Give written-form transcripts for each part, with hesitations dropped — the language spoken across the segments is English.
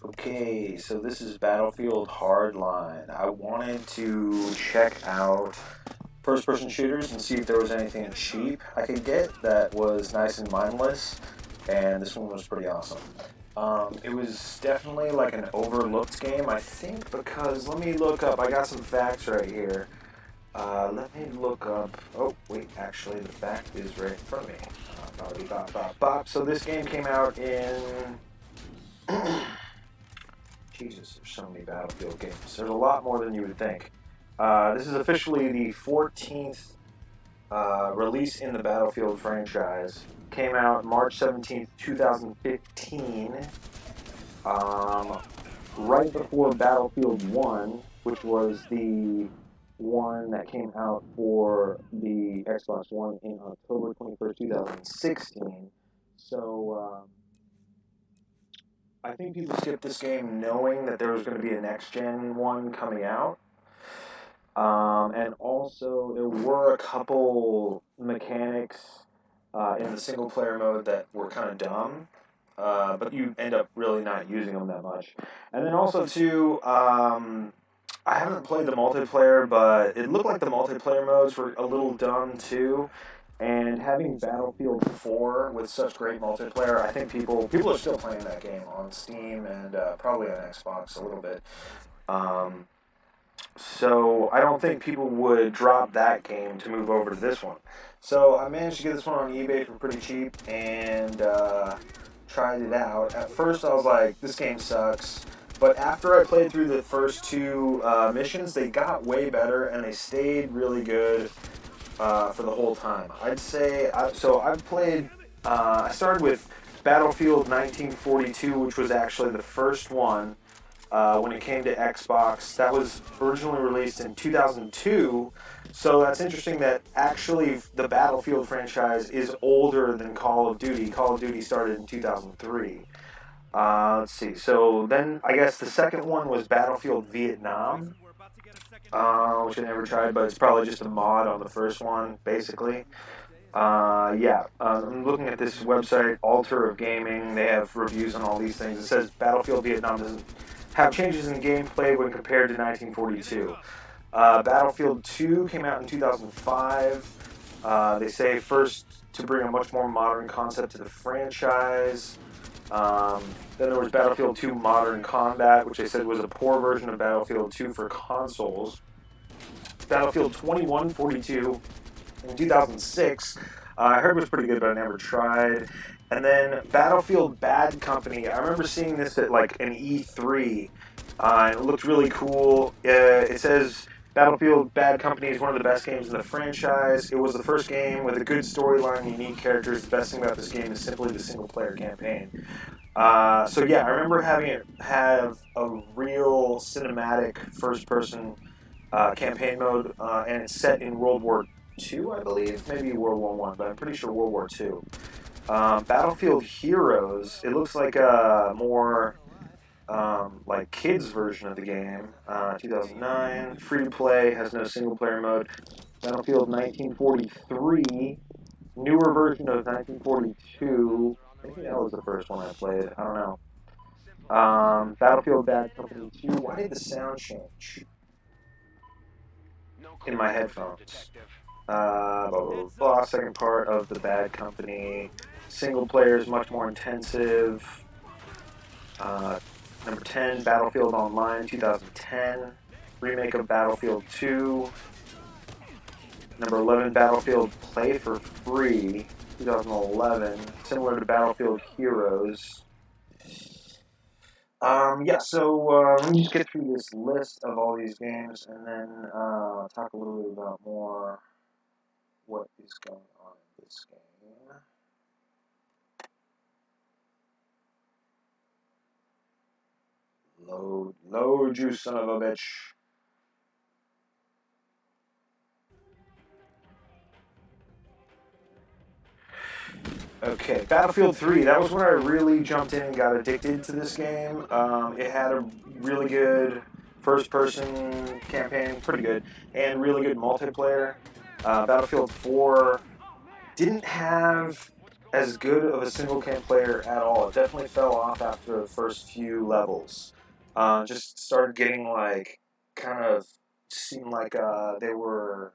Okay, so this is Battlefield Hardline. I wanted to check out first person shooters and see if there was anything cheap I could get that was nice and mindless, and this one was pretty awesome. It was definitely like an overlooked game, I think, because let me look up. I got some facts right here. Let me look up. Oh, wait, actually, the fact is right in front of me. Bop, bop, bop. So this game came out in. Jesus, there's so many Battlefield games. There's a lot more than you would think. This is officially the 14th release in the Battlefield franchise. Came out March 17th, 2015, right before Battlefield 1, which was the one that came out for the Xbox One in October 21st, 2016. So, I think people skipped this game knowing that there was going to be a next gen one coming out. And also, there were a couple mechanics in the single player mode that were kind of dumb, but you end up really not using them that much. And then also, too, I haven't played the multiplayer, but it looked like the multiplayer modes were a little dumb, too. And having Battlefield 4 with such great multiplayer, I think people are still playing that game on Steam and probably on Xbox a little bit. Um, so I don't think people would drop that game to move over to this one. So I managed to get this one on eBay for pretty cheap and tried it out. At first I was like, this game sucks. But after I played through the first two missions, they got way better and they stayed really good for the whole time. I'd say, I've played, I started with Battlefield 1942, which was actually the first one when it came to Xbox. That was originally released in 2002, so that's interesting that actually the Battlefield franchise is older than Call of Duty. Call of Duty started in 2003. Let's see, so then I guess the second one was Battlefield Vietnam, which I never tried, but it's probably just a mod on the first one, basically. I'm looking at this website, Alter of Gaming. They have reviews on all these things. It says Battlefield Vietnam doesn't have changes in gameplay when compared to 1942. Battlefield 2 came out in 2005. They say first to bring a much more modern concept to the franchise. Then there was Battlefield 2 Modern Combat, which they said was a poor version of Battlefield 2 for consoles. Battlefield 2142 in 2006, I heard was pretty good, but I never tried. And then Battlefield Bad Company, I remember seeing this at like an E3, and it looked really cool. It says Battlefield Bad Company is one of the best games in the franchise. It was the first game with a good storyline, unique characters. The best thing about this game is simply the single-player campaign. I remember having it have a real cinematic first-person campaign mode, and it's set in World War II, I believe, maybe World War One, but I'm pretty sure World War II. Battlefield Heroes, it looks like a more like kids version of the game. 2009, free to play, has no single player mode. Battlefield 1943, newer version of 1942. Maybe that was the first one I played. I don't know. Battlefield Bad Company 2. Why did the sound change in my headphones? Blah, blah, blah. Second part of the Bad Company. Single player is much more intensive. Number 10, Battlefield Online 2010. Remake of Battlefield 2. Number 11, Battlefield Play for Free 2011. Similar to Battlefield Heroes. Let me just get through this list of all these games and then talk a little bit about more what is going on in this game. Load, you son of a bitch. Okay, Battlefield 3, that was when I really jumped in and got addicted to this game. It had a really good first-person campaign, pretty good, and really good multiplayer. Battlefield 4 didn't have as good of a single camp player at all. It definitely fell off after the first few levels. Just started getting like kind of seemed like they were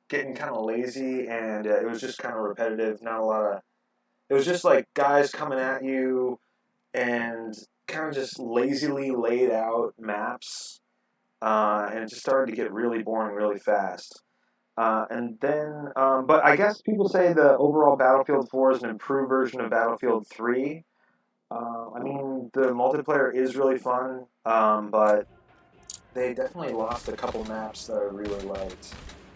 getting kind of lazy, and it was just kind of repetitive. Not a lot of. It was just like guys coming at you and kind of just lazily laid out maps, and it just started to get really boring really fast. But I guess people say the overall Battlefield 4 is an improved version of Battlefield 3. I mean, the multiplayer is really fun, but they definitely lost a couple maps that I really liked.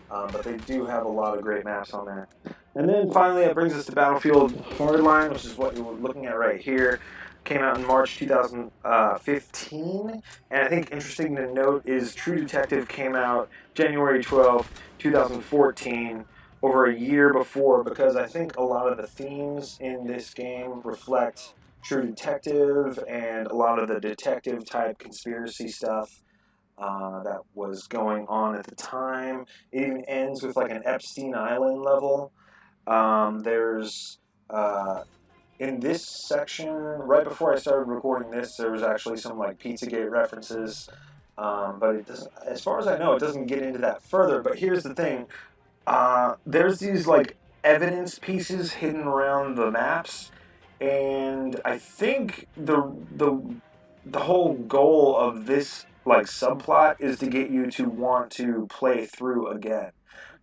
But they do have a lot of great maps on there. And then finally, it brings us to Battlefield Hardline, which is what you're looking at right here. Came out in March 2015. And I think interesting to note is True Detective came out January 12th, 2014, over a year before, because I think a lot of the themes in this game reflect True Detective and a lot of the detective type conspiracy stuff that was going on at the time. It even ends with like an Epstein Island level. There's in this section, right before I started recording this, there was actually some like Pizzagate references. But it doesn't, as far as I know, it doesn't get into that further. But here's the thing: there's these like evidence pieces hidden around the maps, and I think the whole goal of this like subplot is to get you to want to play through again,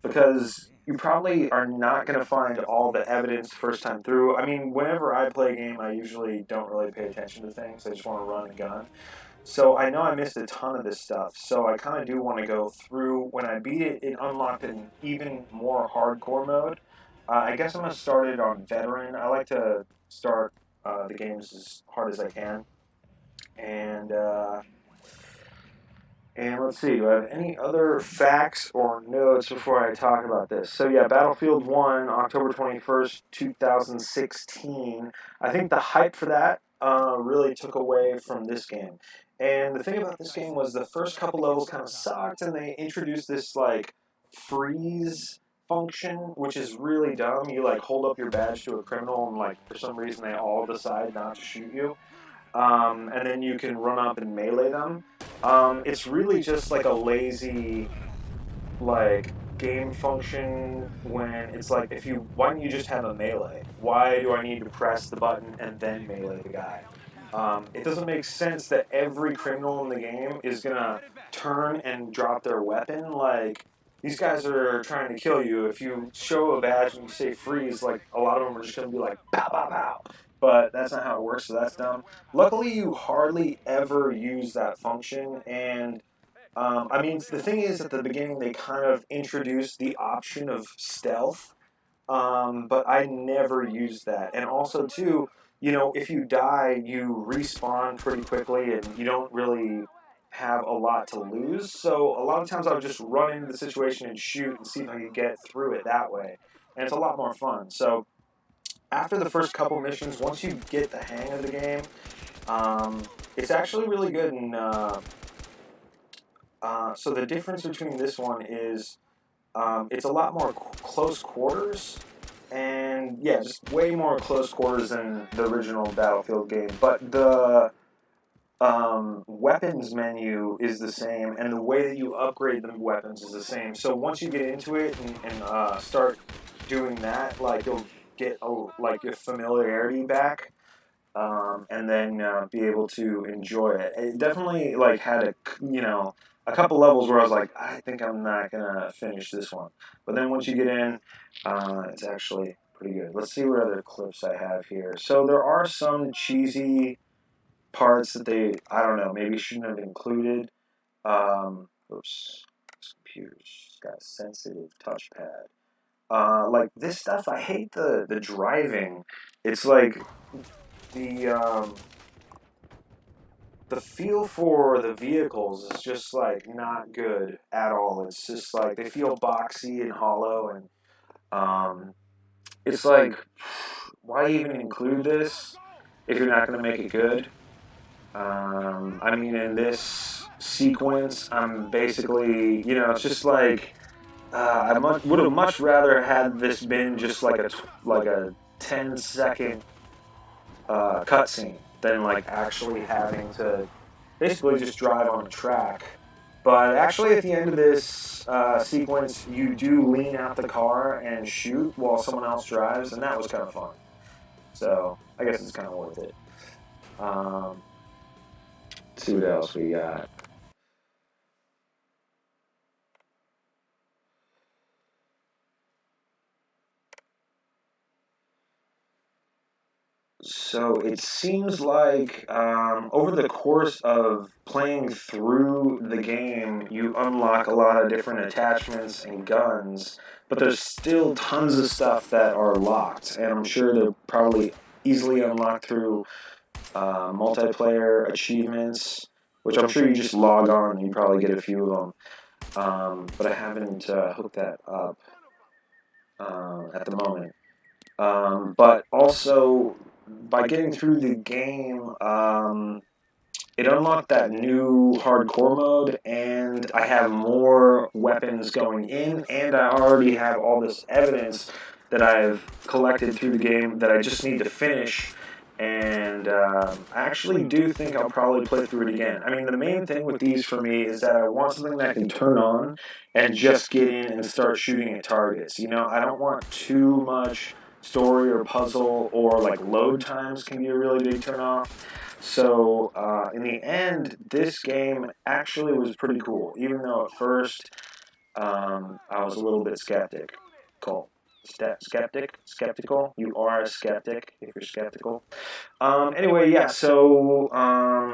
because you probably are not going to find all the evidence first time through. I mean, whenever I play a game, I usually don't really pay attention to things. I just want to run and gun. So I know I missed a ton of this stuff. So I kind of do want to go through. When I beat it, it unlocked an even more hardcore mode. I guess I'm going to start it on veteran. I like to start the games as hard as I can. And let's see, do I have any other facts or notes before I talk about this? So yeah, Battlefield 1, October 21st, 2016. I think the hype for that really took away from this game. And the thing about this game was the first couple levels kind of sucked, and they introduced this like freeze function, which is really dumb. You like hold up your badge to a criminal, and like for some reason they all decide not to shoot you. And then you can run up and melee them. It's really just like a lazy like game function when it's like if you why don't you just have a melee? Why do I need to press the button and then melee the guy? It doesn't make sense that every criminal in the game is gonna turn and drop their weapon. Like these guys are trying to kill you. If you show a badge and you say freeze, like a lot of them are just gonna be like pow pow pow. But that's not how it works, so that's dumb. Luckily, you hardly ever use that function, and I mean, the thing is, at the beginning, they kind of introduced the option of stealth, but I never used that. And also, too, you know, if you die, you respawn pretty quickly, and you don't really have a lot to lose. So a lot of times, I would just run into the situation and shoot and see if I could get through it that way, and it's a lot more fun. So after the first couple missions, once you get the hang of the game, it's actually really good. And so the difference between this one is it's a lot more close quarters, and yeah, just way more close quarters than the original Battlefield game. But the weapons menu is the same, and the way that you upgrade the weapons is the same. So once you get into it and start doing that, like you'll get like your familiarity back, and then be able to enjoy it. It definitely like had a couple levels where I was like, I think I'm not gonna finish this one. But then once you get in, it's actually pretty good. Let's see what other clips I have here. So there are some cheesy parts that they, I don't know, maybe shouldn't have included. Oops, this computer's got a sensitive touchpad. Like this stuff, I hate the driving. It's like the the feel for the vehicles is just like not good at all. It's just like they feel boxy and hollow, and it's like why even include this if you're not going to make it good? I mean, in this sequence, I'm basically, you know, it's just like would have much rather had this been just like a 10-second cutscene than like actually having to basically just drive on a track. But actually, at the end of this sequence, you do lean out the car and shoot while someone else drives, and that was kind of fun. So I guess it's kind of worth it. Let's see what else we got. So it seems like over the course of playing through the game, you unlock a lot of different attachments and guns, but there's still tons of stuff that are locked, and I'm sure they're probably easily unlocked through multiplayer achievements, which I'm sure you just log on and you probably get a few of them. But I haven't hooked that up at the moment. But also, by getting through the game, it unlocked that new hardcore mode, and I have more weapons going in, and I already have all this evidence that I've collected through the game that I just need to finish. And I actually do think I'll probably play through it again. I mean, the main thing with these for me is that I want something that I can turn on and just get in and start shooting at targets. You know, I don't want too much story or puzzle, or like load times can be a really big turnoff. So in the end, this game actually was pretty cool, even though at first I was a little bit skeptical. Skeptical. You are a skeptic if you're skeptical. Anyway, yeah. So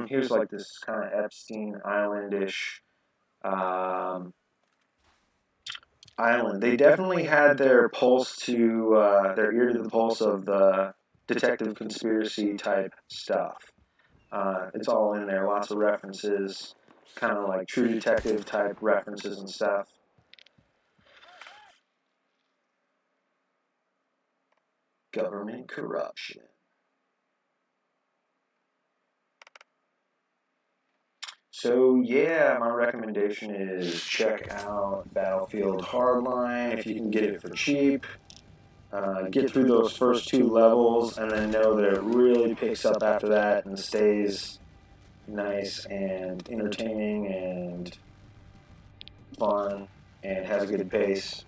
here's like this kind of Epstein Islandish island. They definitely had their pulse to their ear to the pulse of the detective conspiracy type stuff. It's all in there. Lots of references, kind of like True Detective type references and stuff. Government corruption. So yeah, my recommendation is check out Battlefield Hardline if you can get it for cheap. Get through those first 2 levels and then know that it really picks up after that and stays nice and entertaining and fun and has a good pace.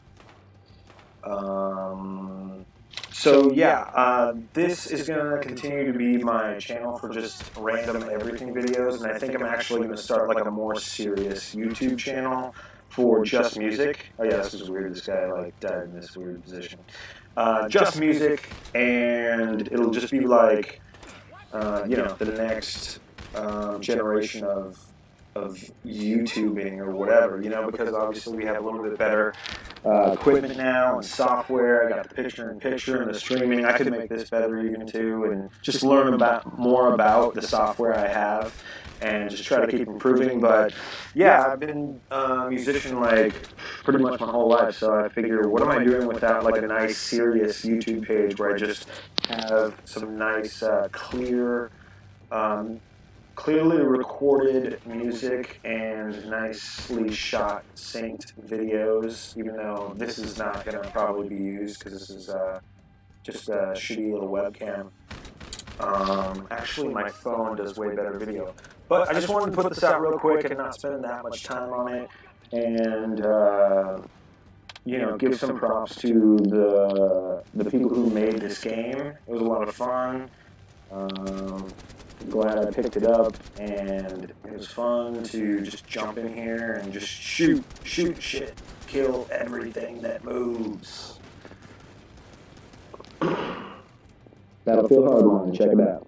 So yeah, this is going to continue to be my channel for just random everything videos, and I think I'm actually going to start like a more serious YouTube channel for just music. Oh yeah, this is weird. This guy like died in this weird position. Just music, and it'll just be like the next generation of YouTubing or whatever, because obviously we have a little bit better equipment now and software. I got the picture-in-picture and the streaming. I could make this better even too, and just learn more about the software I have and just try to keep improving. But yeah, I've been a musician like pretty much my whole life, so I figure, what am I doing without like a nice serious YouTube page where I just have some nice clearly recorded music and nicely shot, synced videos, even though this is not going to probably be used because this is just a shitty little webcam. Actually, my phone does way better video. But I just wanted to put this out real quick and not spend that much time on it. And, give some props to the people who made this game. It was a lot of fun. Glad I picked it up, and it was fun to just jump in here and just shoot shit, kill everything that moves. Battlefield Hardline, check it out.